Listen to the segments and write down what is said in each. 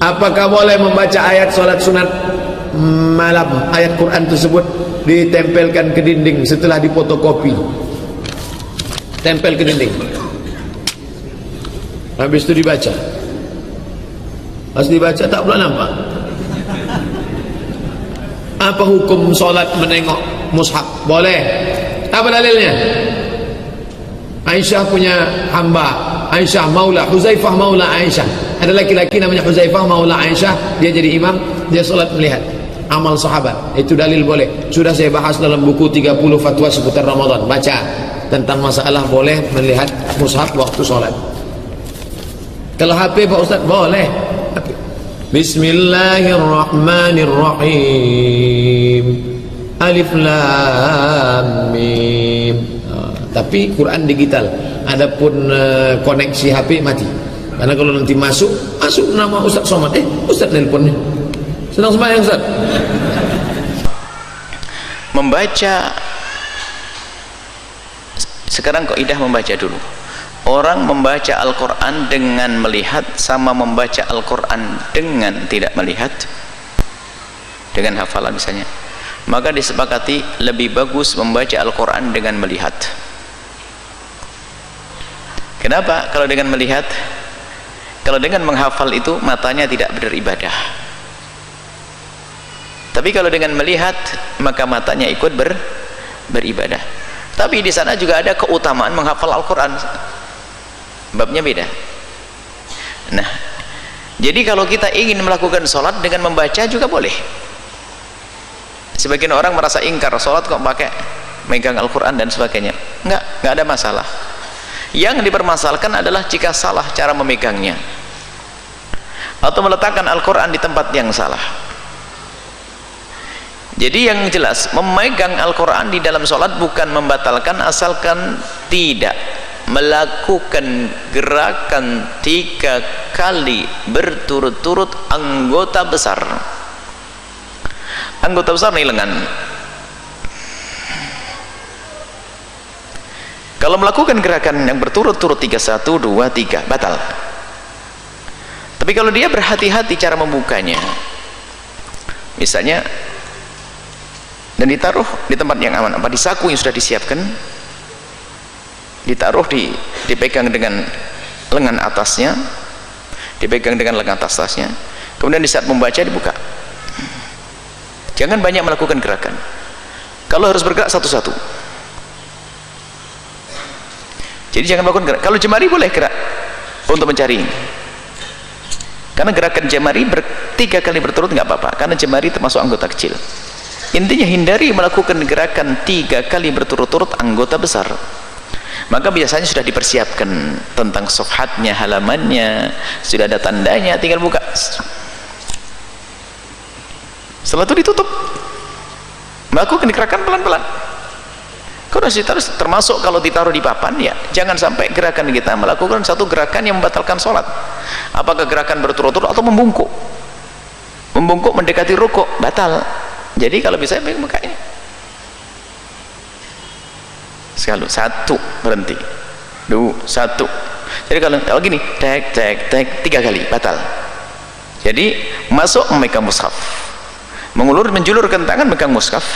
Apakah boleh membaca ayat solat sunat malam, ayat Quran tersebut ditempelkan ke dinding setelah difotokopi? Tempel ke dinding, habis itu dibaca. Pas dibaca tak pula nampak. Apa hukum solat menengok mushaf? Boleh. Apa dalilnya? Aisyah punya hamba, Aisyah maula, Huzaifah maula Aisyah. Ada laki-laki namanya Huzaifah maula Aisyah, dia jadi imam, dia solat melihat amal sahabat. Itu dalil boleh. Sudah saya bahas dalam buku 30 fatwa seputar Ramadan. Baca tentang masalah boleh melihat mushaf waktu solat. Kalau HP Pak Ustaz boleh. Bismillahirrahmanirrahim. Alif Lam Mim. Tapi Quran digital. Adapun koneksi HP mati. Karena kalau nanti masuk nama Ustaz Somad. Ustaz teleponnya. Senang sembahyang Ustaz. Membaca, sekarang kaidah membaca dulu. Orang membaca Al-Quran dengan melihat sama membaca Al-Quran dengan tidak melihat, dengan hafalan misalnya, maka disepakati lebih bagus membaca Al-Quran dengan melihat. Kenapa? Kalau dengan melihat, kalau dengan menghafal itu matanya tidak beribadah. Tapi kalau dengan melihat maka matanya ikut beribadah. Tapi di sana juga ada keutamaan menghafal Al-Quran. Babnya beda. Nah, jadi kalau kita ingin melakukan sholat dengan membaca juga boleh. Sebagian orang merasa ingkar, sholat kok pakai megang Al-Quran dan sebagainya. Enggak ada masalah. Yang dipermasalahkan adalah jika salah cara memegangnya, atau meletakkan Al-Quran di tempat yang salah. Jadi yang jelas, memegang Al-Quran di dalam sholat bukan membatalkan, asalkan tidak melakukan gerakan 3 kali berturut-turut anggota besar. Anggota besar nih lengan. Kalau melakukan gerakan yang berturut-turut 3, 1, 2, 3 batal. Tapi kalau dia berhati-hati cara membukanya, misalnya, dan ditaruh di tempat yang aman, apa di saku yang sudah disiapkan, ditaruh dipegang dengan lengan atasnya, dipegang dengan lengan atasnya, kemudian di saat membaca dibuka. Jangan banyak melakukan gerakan. Kalau harus bergerak satu-satu. Jadi jangan melakukan gerak. Kalau jemari boleh gerak untuk mencari, karena gerakan jemari 3 kali berturut nggak apa-apa, karena jemari termasuk anggota kecil. Intinya hindari melakukan gerakan 3 kali berturut-turut anggota besar. Maka biasanya sudah dipersiapkan tentang sofhatnya, halamannya, sudah ada tandanya, tinggal buka. Setelah itu ditutup, melakukan gerakan pelan-pelan. Kalau ditaruh, termasuk kalau ditaruh di papan, ya jangan sampai gerakan kita melakukan satu gerakan yang membatalkan sholat. Apakah gerakan berturut-turut atau membungkuk? Membungkuk mendekati rukuk, batal. Jadi kalau bisa buka ini. Sekali, 1 berhenti, 2, 1. Jadi kalau gini, tek 3 kali batal. Jadi masuk memegang mushaf, menjulurkan tangan megang mushaf,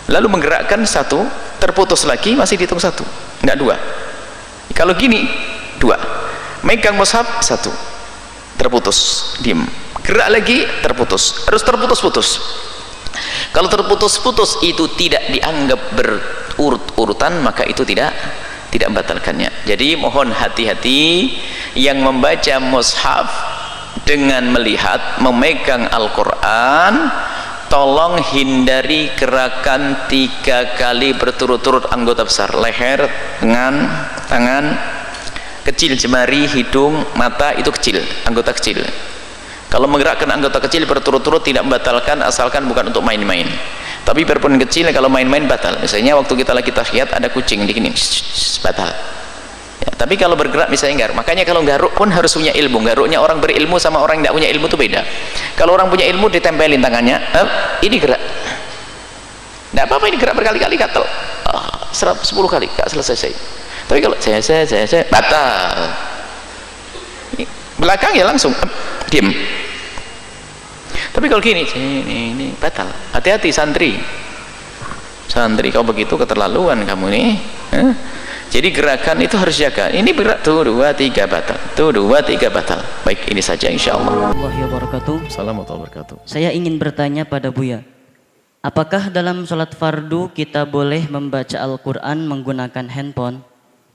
lalu menggerakkan 1, terputus lagi, masih dihitung 1, enggak 2. Kalau gini 2, megang mushaf 1, terputus, diem, gerak lagi, terputus, harus terputus-putus. Kalau terputus-putus itu tidak dianggap berurut-urutan, maka itu tidak membatalkannya. Jadi mohon hati-hati yang membaca mushaf dengan melihat memegang Al-Quran, tolong hindari gerakan 3 kali berturut-turut anggota besar, leher, tangan, kecil, jemari, hidung, mata, itu kecil, anggota kecil. Kalau menggerakkan anggota kecil berturut-turut tidak membatalkan, asalkan bukan untuk main-main. Tapi biarpun kecil, kalau main-main batal. Misalnya waktu kita lagi tahiyat ada kucing di sini, batal. Ya, tapi kalau bergerak misalnya garuk, makanya kalau garuk pun harus punya ilmu. Garuknya orang berilmu sama orang yang tidak punya ilmu itu beda. Kalau orang punya ilmu ditempelin tangannya, ini gerak. Tidak apa-apa, ini gerak berkali-kali gatal. 10 kali gak selesai. Tapi kalau saya batal. Belakang ya langsung diem. Tapi kalau gini, ini batal. Hati-hati santri. Santri kau begitu keterlaluan kamu nih. Jadi gerakan itu harus jaga. Ini berat tuh 2 3 batal. Tuh 2 3 batal. Baik, ini saja insyaallah. Warahmatullahi wabarakatuh. Assalamualaikum warahmatullahi wabarakatuh. Saya ingin bertanya pada Buya, apakah dalam sholat fardu kita boleh membaca Al-Quran menggunakan handphone?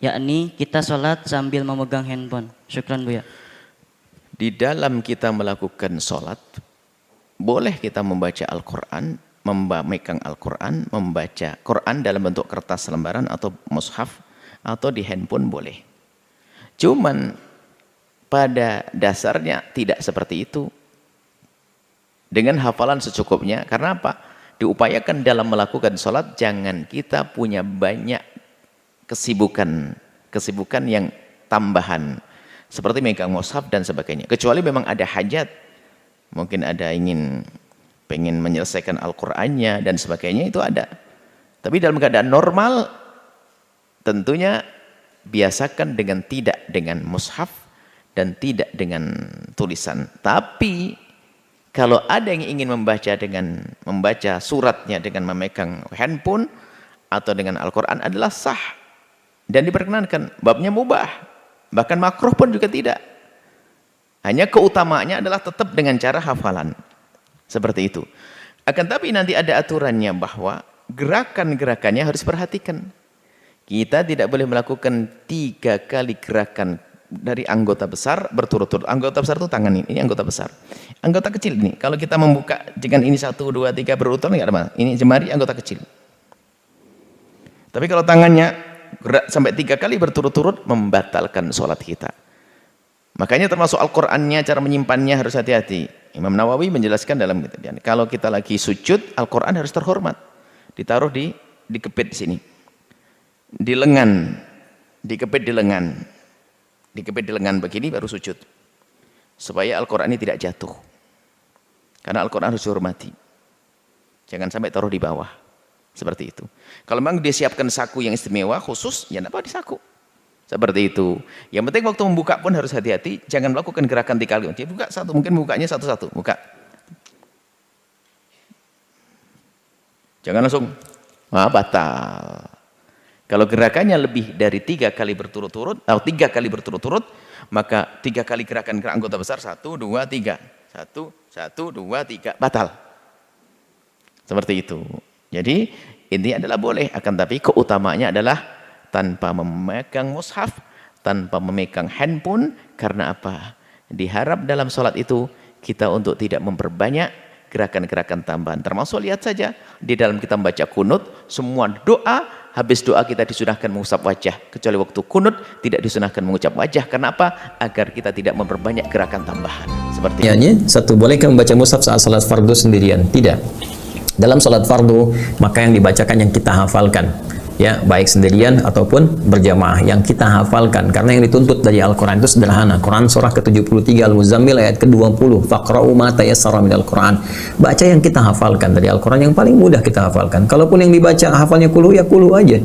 Yakni kita sholat sambil memegang handphone. Syukran Buya. Di dalam kita melakukan sholat, boleh kita membaca Al-Quran, memegang Al-Quran, membaca Quran dalam bentuk kertas lembaran atau mushaf, atau di handphone boleh. Cuman pada dasarnya tidak seperti itu. Dengan hafalan secukupnya. Karena apa? Diupayakan dalam melakukan sholat, jangan kita punya banyak kesibukan yang tambahan. Seperti megang mushaf dan sebagainya. Kecuali memang ada hajat. Mungkin ada pengen menyelesaikan Al-Qur'annya dan sebagainya, itu ada. Tapi dalam keadaan normal, tentunya biasakan tidak dengan mushaf dan tidak dengan tulisan. Tapi kalau ada yang ingin membaca suratnya dengan memegang handphone atau dengan Al-Qur'an adalah sah dan diperkenankan. Babnya mubah, bahkan makruh pun juga tidak. Hanya keutamaannya adalah tetap dengan cara hafalan. Seperti itu. Akan tapi nanti ada aturannya bahwa gerakan-gerakannya harus perhatikan. Kita tidak boleh melakukan 3 kali gerakan dari anggota besar berturut-turut. Anggota besar itu tangan ini anggota besar. Anggota kecil ini, kalau kita membuka dengan ini 1, 2, 3 berturut-turut enggak ada masalah. Ini jemari anggota kecil. Tapi kalau tangannya gerak sampai 3 kali berturut-turut, membatalkan sholat kita. Makanya termasuk Al-Qur'annya, cara menyimpannya harus hati-hati. Imam Nawawi menjelaskan dalam kitabnya, kalau kita lagi sujud, Al-Qur'an harus terhormat. Ditaruh dikepit di sini. Di lengan, dikepit di lengan. Dikepit di lengan begini baru sujud. Supaya Al-Qur'an ini tidak jatuh. Karena Al-Qur'an harus dihormati. Jangan sampai taruh di bawah. Seperti itu. Kalau memang dia siapkan saku yang istimewa khusus, ya apa di saku. Seperti itu. Yang penting waktu membuka pun harus hati-hati, jangan melakukan gerakan 3 kali. Dia buka satu, mungkin bukanya satu-satu, buka. Jangan langsung batal. Kalau gerakannya lebih dari 3 kali berturut-turut, atau 3 kali berturut-turut, maka 3 kali gerakan anggota besar, 1, 2, 3. 1, 2, 3, batal. Seperti itu. Jadi, ini adalah boleh, akan tapi keutamanya adalah tanpa memegang mushaf, tanpa memegang handphone. Karena apa? Diharap dalam sholat itu, kita untuk tidak memperbanyak gerakan-gerakan tambahan. Termasuk lihat saja, di dalam kita membaca kunut, semua doa, habis doa kita disunahkan mengusap wajah. Kecuali waktu kunut, tidak disunahkan mengucap wajah. Karena apa? Agar kita tidak memperbanyak gerakan tambahan. Seperti itu. Satu, bolehkah membaca mushaf saat salat fardu sendirian? Tidak. Dalam salat fardu, maka yang dibacakan yang kita hafalkan. Ya, baik sendirian ataupun berjamaah yang kita hafalkan, karena yang dituntut dari Al-Quran itu sederhana. Quran surah ke-73 Al-Muzammil ayat ke-20, faqra'u ma tayassara minal Quran. Baca yang kita hafalkan dari Al-Quran, yang paling mudah kita hafalkan. Kalaupun yang dibaca hafalnya kulhu, ya kulhu aja.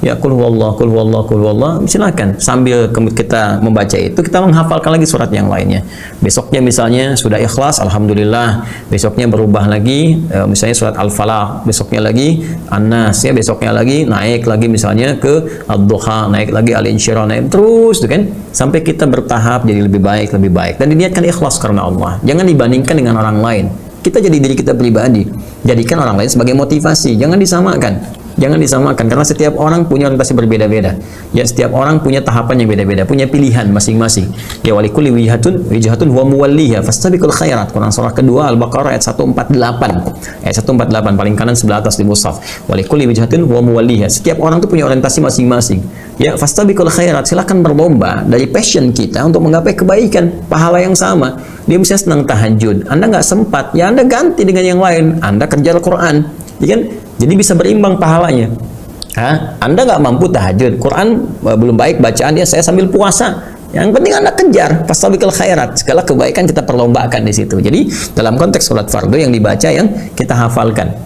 Ya kul huwallah, silakan. Sambil kita membaca itu, kita menghafalkan lagi surat yang lainnya. Besoknya misalnya sudah ikhlas, alhamdulillah. Besoknya berubah lagi, misalnya surat Al-Falaq. Besoknya lagi An-Nas, ya besoknya lagi naik lagi misalnya ke Ad-Duha, naik lagi Al-Insyirah, naik terus, kan? Sampai kita bertahap jadi lebih baik. Dan diniatkan ikhlas karena Allah. Jangan dibandingkan dengan orang lain. Kita jadi diri kita pribadi. Jadikan orang lain sebagai motivasi. Jangan disamakan. Jangan disamakan, karena setiap orang punya orientasi berbeda-beda. Ya, setiap orang punya tahapan yang beda-beda, punya pilihan masing-masing. Ya, walikulli wijhatun huwa muwalliha fastabiqul khairat. Quran surah kedua Al-Baqarah ayat 148. Ayat 148 paling kanan sebelah atas di mushaf. Walikulli wijhatun huwa muwalliha. Setiap orang itu punya orientasi masing-masing. Ya, fastabiqul khairat. Silakan berlomba dari passion kita untuk menggapai kebaikan, pahala yang sama. Dia misalnya senang tahajud, Anda nggak sempat, ya Anda ganti dengan yang lain. Anda kerja Al-Quran, ya kan? Jadi bisa berimbang pahalanya. Anda nggak mampu tahajud, Quran belum baik bacaannya, saya sambil puasa. Yang penting Anda kejar, fastabiqul khairat. Segala kebaikan kita perlombakan di situ. Jadi dalam konteks sholat fardu yang dibaca yang kita hafalkan.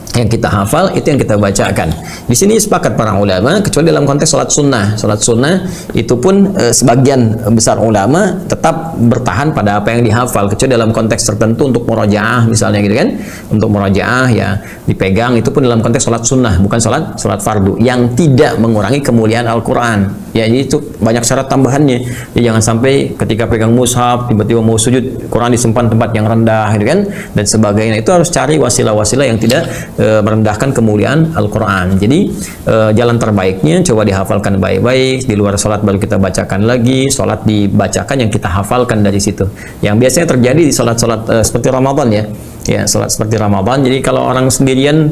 yang kita hafal itu yang kita bacakan. Di sini sepakat para ulama, kecuali dalam konteks sholat sunnah. Sholat sunnah itu pun sebagian besar ulama tetap bertahan pada apa yang dihafal, kecuali dalam konteks tertentu untuk murojaah misalnya gitu kan. Untuk murojaah ya dipegang, itu pun dalam konteks sholat sunnah, bukan sholat fardu yang tidak mengurangi kemuliaan Al-Quran. Ya, jadi itu banyak syarat tambahannya. Jadi jangan sampai ketika pegang mushaf tiba-tiba mau sujud, Quran disimpan tempat yang rendah gitu kan, dan sebagainya. Itu harus cari wasilah-wasilah yang tidak merendahkan kemuliaan Al-Quran. Jadi jalan terbaiknya coba dihafalkan baik-baik, di luar sholat baru kita bacakan lagi, sholat dibacakan yang kita hafalkan dari situ. Yang biasanya terjadi di sholat-sholat seperti Ramadan ya, sholat seperti Ramadan. Jadi kalau orang sendirian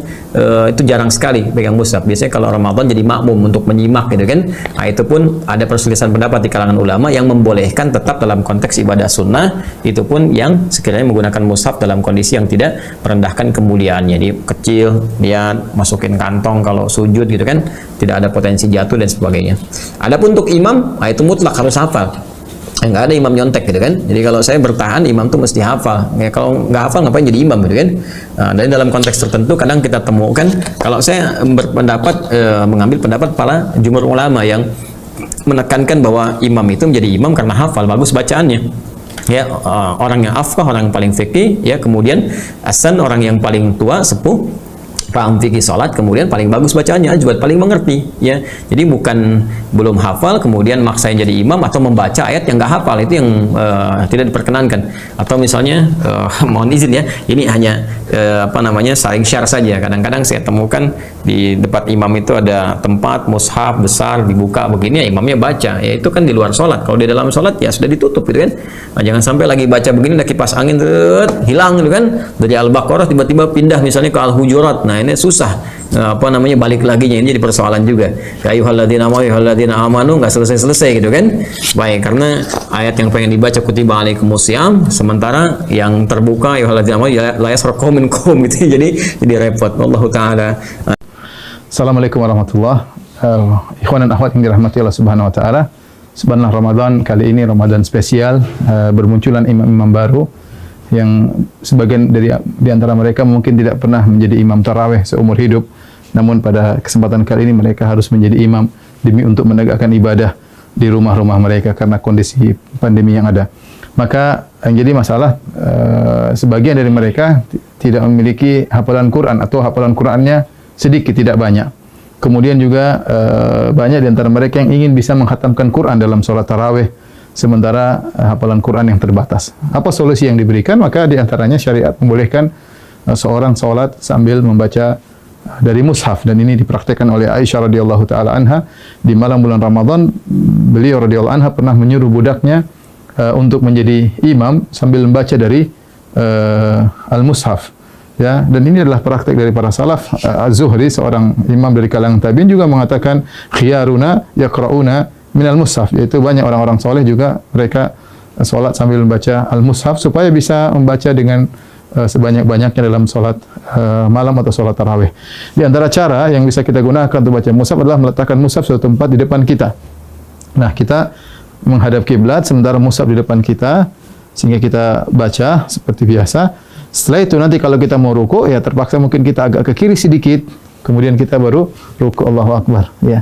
itu jarang sekali pegang mushaf. Biasanya kalau Ramadan jadi makmum untuk menyimak gitu kan. Nah, itu pun ada perselisihan pendapat di kalangan ulama yang membolehkan tetap dalam konteks ibadah sunnah, itu pun yang sekiranya menggunakan mushaf dalam kondisi yang tidak merendahkan kemuliaannya. Jadi kecil, dia masukin kantong kalau sujud gitu kan, tidak ada potensi jatuh dan sebagainya. Adapun untuk imam, nah itu mutlak harus hafal. Nggak ada imam nyontek gitu kan. Jadi kalau saya bertahan, imam tuh mesti hafal. Ya, kalau nggak hafal ngapain jadi imam gitu kan. Nah, dan dalam konteks tertentu kadang kita temukan, kalau saya berpendapat mengambil pendapat para jumhur ulama yang menekankan bahwa imam itu menjadi imam karena hafal, bagus bacaannya. Ya, orang yang afqah, orang yang paling fikih, ya, kemudian asan, orang yang paling tua, sepuh, paham fikih salat, kemudian paling bagus bacaannya, juga paling mengerti, ya. Jadi bukan belum hafal kemudian maksain jadi imam atau membaca ayat yang nggak hafal, itu yang tidak diperkenankan. Atau misalnya mohon izin ya, ini hanya saling share saja. Kadang-kadang saya temukan di depan imam itu ada tempat mushaf besar dibuka begini, ya imamnya baca, ya itu kan di luar sholat. Kalau di dalam sholat ya sudah ditutup gitu kan. Nah, jangan sampai lagi baca begini udah kipas angin hilang gitu kan, dari Al-Baqarah tiba-tiba pindah misalnya ke Al-Hujurat. Nah, ini susah balik laginya, ini jadi persoalan juga. Ya ayyuhalladzina amanu nggak selesai-selesai gitu kan. Baik, karena ayat yang pengen dibaca kutiba alaikumusiyam, sementara yang terbuka ayyuhalladzina amanu la yasraqu minkum gitu. Jadi repot. Wallahu taala. Assalamualaikum warahmatullahi wabarakatuh. Ikhwan dan akhwat yang dirahmati Allah Subhanahu wa taala. Subhanallah, Ramadan kali ini Ramadan spesial, bermunculan imam-imam baru yang sebagian di antara mereka mungkin tidak pernah menjadi imam tarawih seumur hidup, namun pada kesempatan kali ini mereka harus menjadi imam demi untuk menegakkan ibadah di rumah-rumah mereka karena kondisi pandemi yang ada. Maka yang jadi masalah, sebagian dari mereka tidak memiliki hafalan Quran atau hafalan Qurannya sedikit, tidak banyak. Kemudian juga banyak di antara mereka yang ingin bisa menghatamkan Quran dalam sholat tarawih, sementara hafalan Quran yang terbatas. Apa solusi yang diberikan? Maka di antaranya syariat membolehkan seorang sholat sambil membaca dari mushaf, dan ini dipraktikkan oleh Aisyah radhiyallahu taala anha di malam bulan Ramadan. Beliau radhiyallahu anha pernah menyuruh budaknya untuk menjadi imam sambil membaca dari al-mushaf. Ya, dan ini adalah praktik dari para salaf. Az-Zuhri, seorang imam dari kalangan tabi'in, juga mengatakan khiyaruna yaqra'una minal mushaf, yaitu banyak orang-orang soleh juga mereka sholat sambil membaca al-mushaf supaya bisa membaca dengan sebanyak-banyaknya dalam sholat malam atau sholat tarawih. Di antara cara yang bisa kita gunakan untuk baca mushaf adalah meletakkan mushaf suatu tempat di depan kita. Nah, kita menghadap kiblat sementara mushaf di depan kita, sehingga kita baca seperti biasa. Setelah itu nanti kalau kita mau ruku, ya terpaksa mungkin kita agak ke kiri sedikit, kemudian kita baru ruku, Allahu Akbar, ya.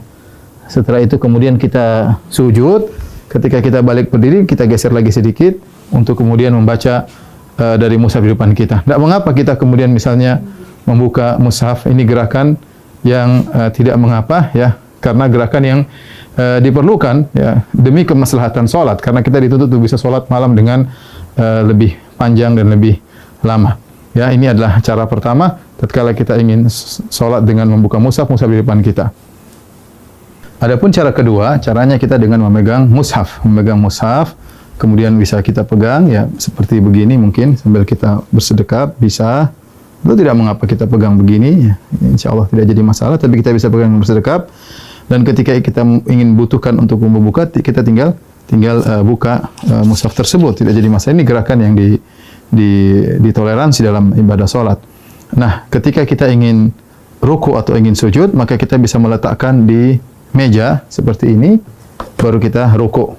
Setelah itu kemudian kita sujud. Ketika kita balik berdiri, kita geser lagi sedikit untuk kemudian membaca dari mushaf di depan kita. Tidak mengapa kita kemudian misalnya membuka mushaf, ini gerakan yang tidak mengapa, ya, karena gerakan yang diperlukan, ya, demi kemaslahatan sholat, karena kita dituntut untuk bisa sholat malam dengan lebih panjang dan lebih lama. Ya, ini adalah cara pertama tatkala kita ingin sholat dengan membuka mushaf di depan kita. Adapun cara kedua, caranya kita dengan memegang mushaf, kemudian bisa kita pegang, ya, seperti begini mungkin sambil kita bersedekap bisa. Itu tidak mengapa kita pegang begini, ya, insya Allah tidak jadi masalah, tapi kita bisa pegang bersedekap. Dan ketika kita ingin butuhkan untuk membuka, kita tinggal buka mushaf tersebut, tidak jadi masalah. Ini gerakan yang ditoleransi dalam ibadah sholat. Nah, ketika kita ingin ruku atau ingin sujud, maka kita bisa meletakkan di meja seperti ini, baru kita ruku.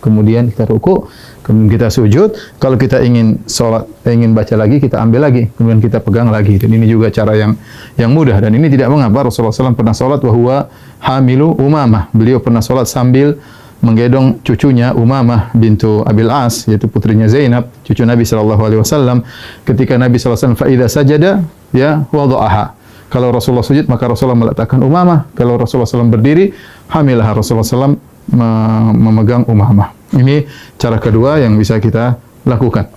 kemudian kita ruku, kemudian kita sujud. Kalau kita ingin salat, ingin baca lagi, kita ambil lagi, kemudian kita pegang lagi. Dan ini juga cara yang mudah, dan ini tidak mengapa. Rasulullah SAW pernah salat wa huwa hamilu Umamah. Beliau pernah salat sambil menggendong cucunya Umamah bintu Abil As, yaitu putrinya Zainab, cucu Nabi SAW. Ketika Nabi SAW fa idza sajada ya wada'aha. Kalau Rasulullah sujud, maka Rasulullah meletakkan Umamah. Kalau Rasulullah SAW berdiri, hamilah Rasulullah SAW memegang Umamah. Ini cara kedua yang bisa kita lakukan.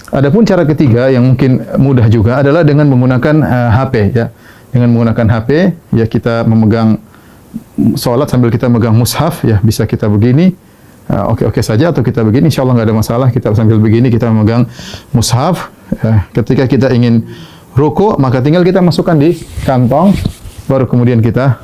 Adapun cara ketiga yang mungkin mudah juga adalah dengan menggunakan HP ya. Dengan menggunakan HP ya, kita memegang salat sambil kita memegang mushaf ya, bisa kita begini. Oke saja, atau kita begini, insyaallah nggak ada masalah. Kita sambil begini kita memegang mushaf. Ketika kita ingin ruku, maka tinggal kita masukkan di kantong, baru kemudian kita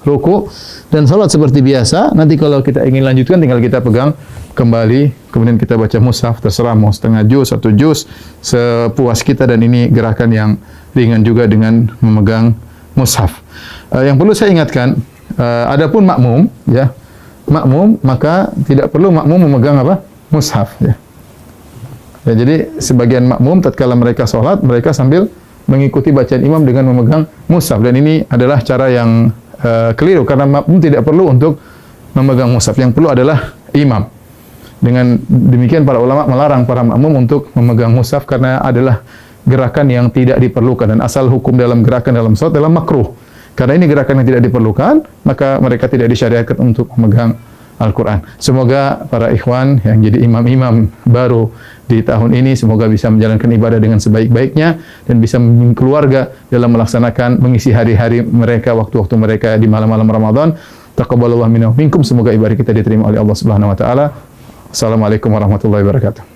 ruku dan salat seperti biasa. Nanti kalau kita ingin lanjutkan, tinggal kita pegang kembali, kemudian kita baca mushaf, terserah mau setengah juz, 1 juz, sepuas kita. Dan ini gerakan yang ringan juga dengan memegang mushaf. Yang perlu saya ingatkan, adapun makmum ya, makmum maka tidak perlu makmum memegang apa? Mushaf ya. Ya, jadi sebagian makmum tatkala mereka salat, mereka sambil mengikuti bacaan imam dengan memegang mushaf, dan ini adalah cara yang keliru, karena makmum tidak perlu untuk memegang mushaf. Yang perlu adalah imam. Dengan demikian para ulama melarang para makmum untuk memegang mushaf karena adalah gerakan yang tidak diperlukan, dan asal hukum dalam gerakan dalam salat adalah makruh. Karena ini gerakan yang tidak diperlukan, maka mereka tidak disyariatkan untuk memegang Al-Quran. Semoga para ikhwan yang jadi imam-imam baru di tahun ini, semoga bisa menjalankan ibadah dengan sebaik-baiknya dan bisa membimbing keluarga dalam melaksanakan, mengisi hari-hari mereka, waktu-waktu mereka di malam-malam Ramadan. Taqabbalallahu minna wa minkum. Semoga ibadah kita diterima oleh Allah Subhanahu wa taala. Assalamualaikum warahmatullahi wabarakatuh.